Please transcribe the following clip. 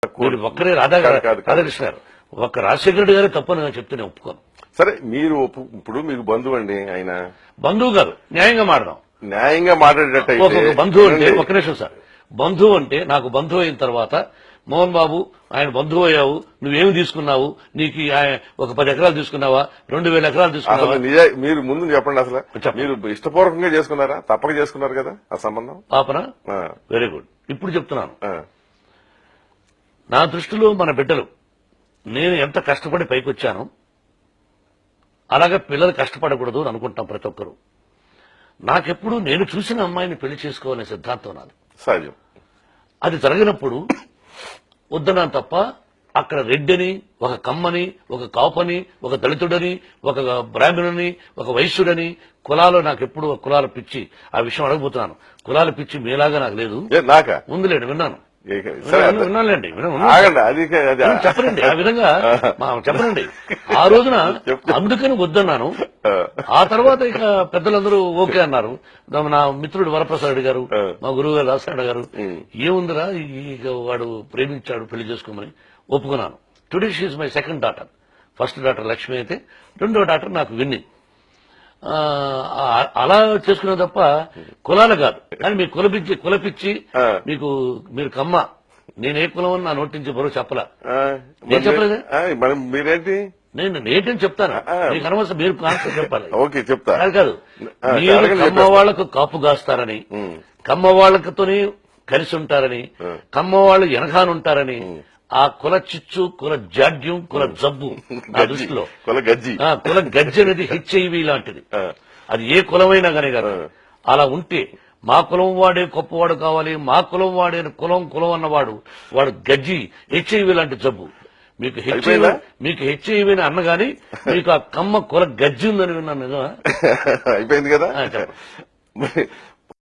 మీరు ఒక్కరే రాధాకృష్ణ గారు ఒక్క రాజశేఖర రెడ్డి గారే తప్పని నేను చెప్తే నేను ఒప్పుకోను. సరే మీరు ఇప్పుడు మీకు బంధువు అండి ఆయన. బంధువు గారు న్యాయంగా మాడదాం. న్యాయంగా మాట్లాడేటట్టు ఒక బంధువు అంటే ఒక్క నిమిషం సార్, బంధువు అంటే నాకు బంధువు అయిన తర్వాత మోహన్ బాబు ఆయన బంధువు అయ్యావు, నువ్వేమి తీసుకున్నావు, నీకు ఒక 10 ఎకరాలు తీసుకున్నావా, 2000 ఎకరాలు తీసుకున్నావా? మీరు ముందు చెప్పండి, అసలు మీరు ఇష్టపూర్వకంగా చేసుకున్నారా, తప్పక చేసుకున్నారు కదా ఆ సంబంధం? పాపన వెరీ గుడ్. ఇప్పుడు చెప్తున్నాను, నా దృష్టిలో మన బిడ్డలు నేను ఎంత కష్టపడి పైకొచ్చానో అలాగే పిల్లలు కష్టపడకూడదు అని అనుకుంటాం ప్రతి ఒక్కరు. నాకెప్పుడు నేను చూసిన అమ్మాయిని పెళ్లి చేసుకోవాలనే సిద్ధాంతం నాది. సహజం. అది జరిగినప్పుడు వద్దన్నాను తప్ప అక్కడ రెడ్డిని, ఒక కమ్మని, ఒక కాపని, ఒక దళితుడని, ఒక బ్రాహ్మణుని, ఒక వైశ్యుడని కులాలు నాకెప్పుడు కులాల పిచ్చి. ఆ విషయం అడగబోతున్నాను. కులాల పిచ్చి మీలాగా నాకు లేదు. ఉందిలేండి, విన్నాను, విన్నానులేండి, చెప్పనండి ఆ విధంగా చెప్పనండి. ఆ రోజున అందుకని వద్దన్నాను. ఆ తర్వాత ఇక పెద్దలందరూ ఓకే అన్నారు. నా మిత్రుడు వరప్రసాద్ రెడ్డి గారు, మా గురువు గారు రాజశేఖర గారు, ఏముందిరా ఇక వాడు ప్రేమించాడు పెళ్లి చేసుకోమని ఒప్పుకున్నాను. Today she is my second daughter. First daughter Lakshmi అయితే, రెండో డాటర్ నాకు విన్ని. అలా చేసుకునే తప్ప కులాలు కాదు. కానీ మీకు కులపిచ్చి మీకు మీరు కమ్మ, నేనే కులం అని నా నోటి నుంచి బరువు చెప్పలా. నేను చెప్పలేదు. మీరేంటి నేనేంటని చెప్తాను. మీకు అనవసరం, మీరు కాన్సెప్ట్ చెప్పాలి. ఓకే, చెప్తా. కాదు, మీరు కమ్మ వాళ్లకు కాపు కాస్తారని, కమ్మ వాళ్ళతోనే కలిసి ఉంటారని, కమ్మ వాళ్ళు వెనకానుంటారని ఆ కుల చిచ్చు, కుల జాడ్యం, కుల జబ్బు నా దృష్టిలో కుల గజ్జి అనేది హెచ్ఐవి లాంటిది. అది ఏ కులమైనా కానీ కాదు. అలా ఉంటే మా కులం వాడే గొప్పవాడు కావాలి, మా కులం వాడే కులం అన్నవాడు వాడు గజ్జి, హెచ్ఐవి లాంటి జబ్బు. మీకు హెచ్ఐవి అన్నగాని మీకు ఆ కమ్మ కుల గజ్జి ఉందని విన్నాను. అయిపోయింది కదా.